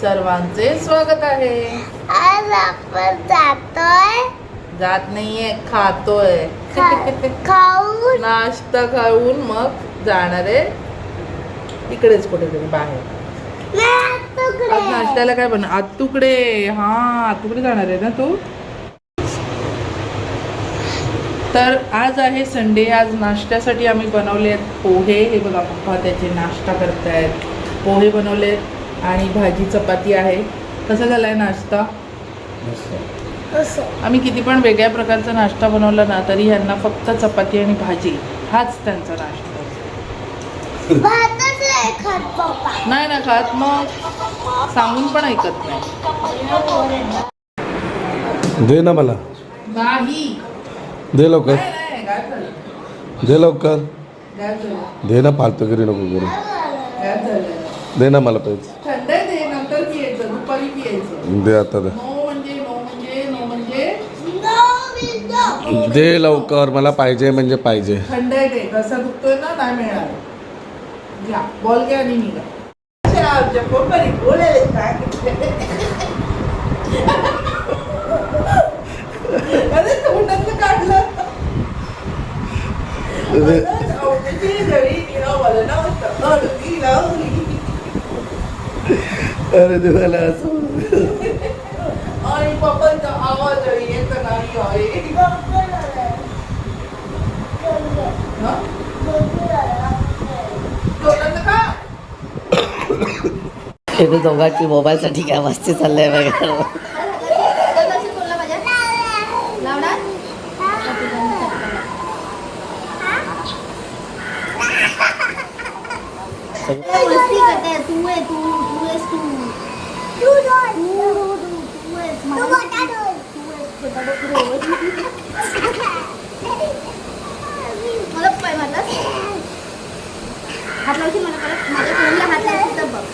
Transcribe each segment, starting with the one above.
सर्वांचे स्वागत आहे। आज आपण जात नाहीये, खातोय। खाऊन नाश्ता खाऊन मग जाणार आहे इकडेच कुठेतरी बाहेर। आज नाश्त्याला काय बनव? आतुकडे। हा, आतुकडे जाणार आहे ना तू? तर आज आहे संडे। आज नाश्त्यासाठी आम्ही बनवले आहेत पोहे। हे बघा, पप्पा त्याचे नाश्ता करतायत। पोहे बनवलेत आणि भाजी चपाती आहे। कसा झालाय नाश्ता? आम्ही किती पण वेगळ्या प्रकारचा नाश्ता बनवला ना तरी यांना फक्त चपाती आणि भाजी हाच त्यांचा नाश्ता। नाही ना खात, मग सांगून पण ऐकत नाही। दे ना मला, नाही दे लवकर, नाही, काय झालं? दे लवकर, काय झालं? दे ना, फालतूगिरी नको करू, काय झालं? दे ना मला पाहिजे, थंड आहे ते, नंतर पियायचं, दुपारी पियायचं। दे आता दे, नो म्हणजे नो म्हणजे नो म्हणजे दे लवकर, मला पाहिजे म्हणजे पाहिजे। थंड आहे ते, घसा दुखतोय ना, नाही मिळणार। घ्या, बॉल घ्या आणि निघा। आमच्या पोपरी बोलायला अरे तोंडातलं काढलं। अरे देवाला असं आणि पप्पांचा आवाज येत नाही आहे। तोंडातलं का? हे दोघांची मोबाईलसाठी काय मस्ती चाललंय बघा। हात लावशी मला परत माझ्या फोनला हात लावशी तर बघ।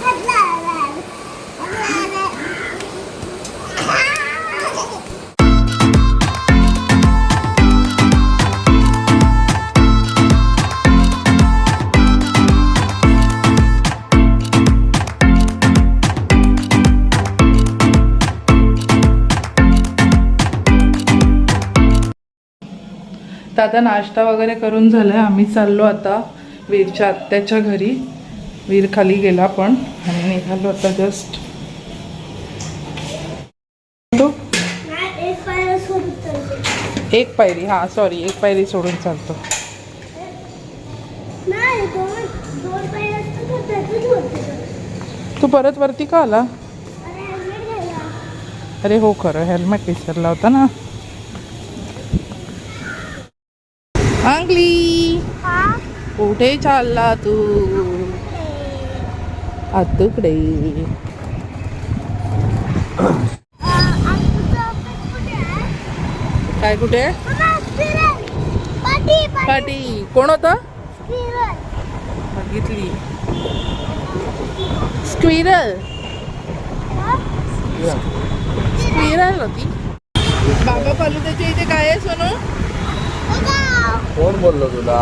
तर आता नाश्ता वगैरे करून झालाय। आम्ही चाललो आता वीरच्या आत्याच्या घरी। वीर खाली गेला पण, आणि निघालो आता जस्ट। एक पायरी, हा सॉरी, एक पायरी सोडून चालतो। तू परत वरती का आला? अरे हो, खरं हेल्मेट विसरला होता ना। अंगली, कुठे चालला तू? आतुकडे। काय कुठे? पाटी। कोण होता? बघितली, स्क्विरल। स्क्विरल होती। बाबा फालुद्याच्या इथे काय आहे सोनू? कोण बोललो तुला?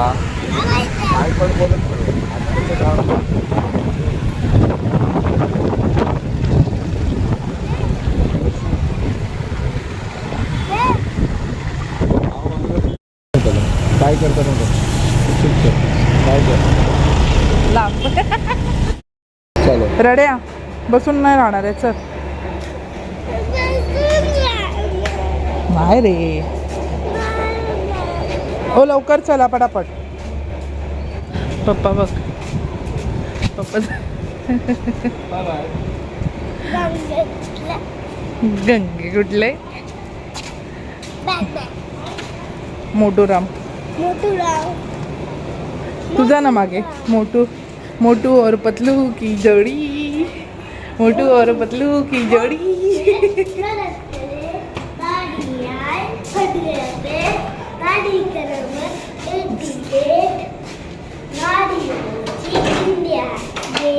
काय पण बोलत काय करता नको, काय कर लांब चलो। रड्या बसून नाही राहणार आहे, चल। नाही रे, हो लवकर चला पटापट। पप्पा बघ, पप्पा गंगे कुठले? मोटूराम। तुझा ना मागे मोटू। मोटू और पतलू की जोड़ी, मोटू और पतलू की जोड़ी।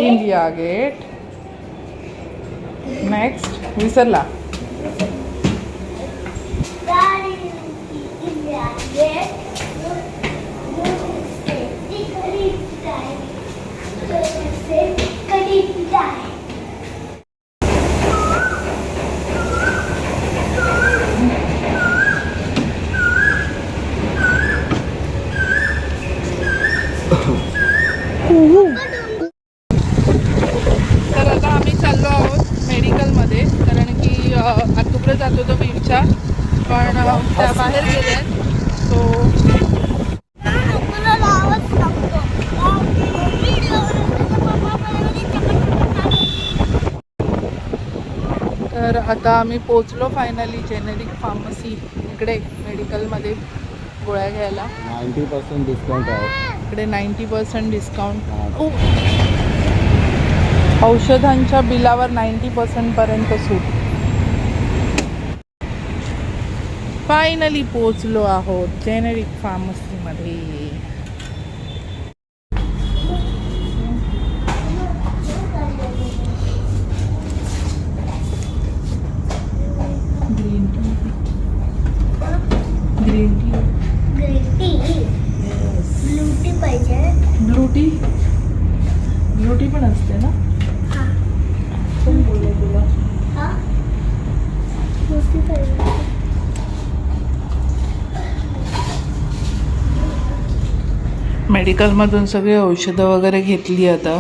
India gate. नेक्स्ट विसरला। तर आता आम्ही चाललो आहोत मेडिकलमध्ये, कारण की आतुकडे जात होतो वीरच्या, पण त्या बाहेर गेल्या आहेत. सो तर आता आम्ही पोचलो फायनली जेनेरिक फार्मसी इकडे मेडिकलमध्ये गोळ्या घ्यायला. 90% डिस्काउंट आहे. इकडे 90% डिस्काउंट. औषधांच्या बिलावर 90% पर्यंत सूट. फायनली पोचलो आहोत जेनेरिक फार्मसीमध्ये. ग्रीन टी पाहिजे. ब्लू टी पण असते ना. कोण बोलले तुला? मेडिकलमधून सगळी औषधं वगैरे घेतली आता.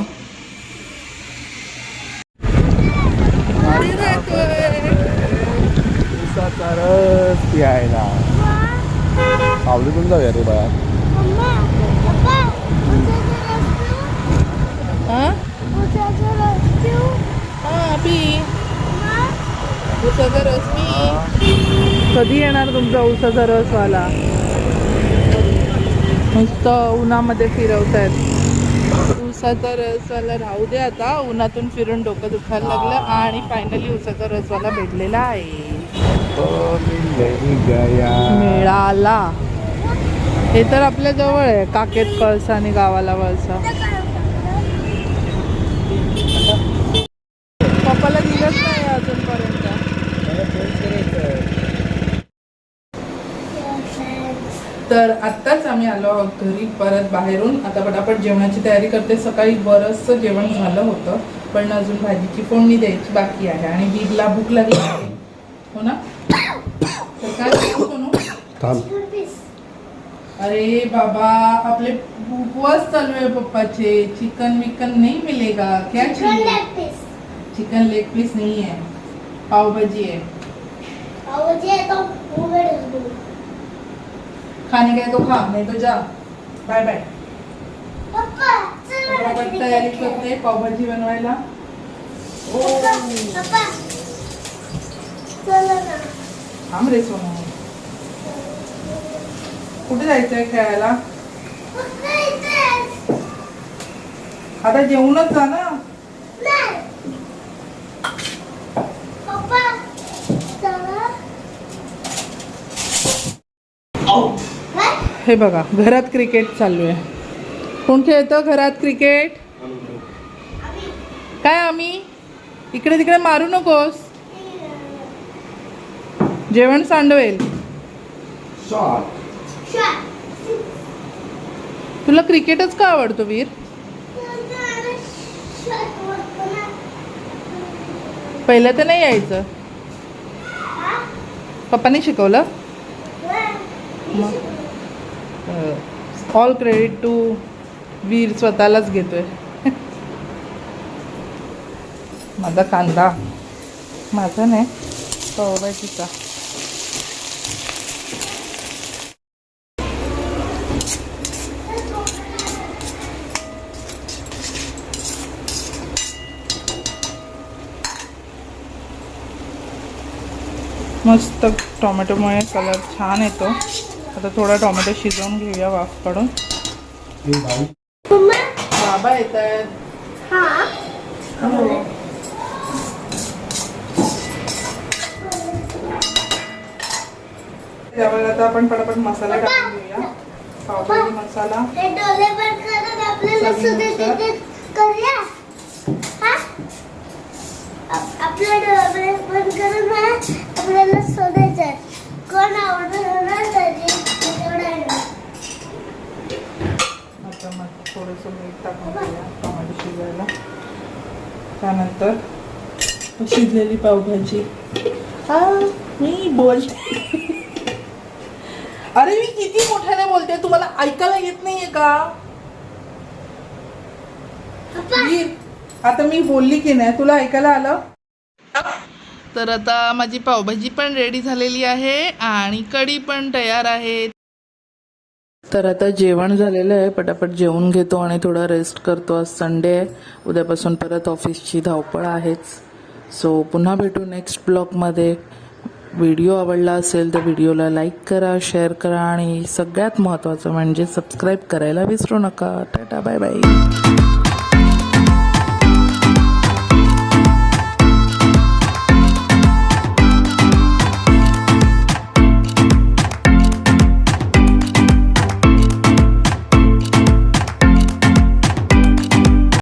उसाचा रस प्यायला सावलीतून जाऊया रे बाळा. ऊसाचा रस पी. कधी येणार तुमचा ऊसाचा रसवाला? नुसतं उन्हामध्ये फिरवतायत. ऊसाचा रसवाला राहू दे आता. उन्हातून फिरून डोकं दुखायला लागलं आणि फायनली ऊसाचा रसवाला भेटलेला आहे. मिळाला. हे तर आपल्या जवळ आहे. काकेत कळसा आणि गावाला वळसा. पप्पाला दिलंच नाही अजूनपर्यंत. तर आत्ताच आम्ही आलो आहोत घरी परत बाहेरून. आता पटापट जेवणाची तयारी करते. सकाळी बरंचसं जेवण झालं होतं, पण अजून भाजीची फोडणी द्यायची बाकी आहे आणि वीरला भूक लागली आहे. हो ना? तर काय सोनू? अरे बाबा, आपले उपवास चालू आहे पप्पाचे. चिकन विकन नहीं मिलेगा क्या? चिकन लेग पीस नहीं है, पाव भाजी है. खाने का है तो खा, नहीं तो जा. Bye bye. तयारी करते पाव भाजी बनवायला. थांब रे सोनू. कुठे जायचंय खेळायला? आता जेवूनच जा ना. हे बघा, घरात क्रिकेट चालू आहे. कोण खेळतं घरात क्रिकेट? काय आम्ही? इकडे तिकडे मारू नकोस, जेवण सांडवेल. तुला क्रिकेटच का आवडतो वीर? पहिलं तर नाही यायचं. पप्पाने शिकवलं. ऑल क्रेडिट टू वीर, स्वतःलाच घेतोय. माझा कांदा, माझा नाही, पावभाजीचा. मस्त टोमॅटोमुळे कलर छान येतो. आता थोडा टोमॅटो शिजवून घेऊया वाफ काढून. बाबा येत आहेत. त्यावेळेला आता आपण पटापट मसाला टाकून घेऊया. पावभाजी मसाला. आपल्या डोळे बंद करून आपल्याला शोधायचं कोण आवडणार. आता मग थोडंसं मीठ टाकून घेऊया टोमॅटो शिजायला. त्यानंतर शिजलेली पावभाजी. मी बोलते. अरे मी किती मोठ्याने बोलते, तुम्हाला ऐकायला येत नाहीये का? वीर, आता मी बोलली की नाही, तुला ऐकायला आलं? तर आता माझी पावभाजी पण रेडी झालेली आहे आणि कढी पण तयार आहे. तर आता जेवण झालेलं आहे, पटापट जेवून घेतो आणि थोडा रेस्ट करतो. आज संडे आहे, उद्यापासून परत ऑफिसची धावपळ आहेच. सो पुन्हा भेटू नेक्स्ट ब्लॉगमध्ये. व्हिडिओ आवडला असेल तर व्हिडिओला लाईक करा, शेअर करा आणि सगळ्यात महत्त्वाचं म्हणजे सबस्क्राईब करायला विसरू नका. टाटा, बाय बाय.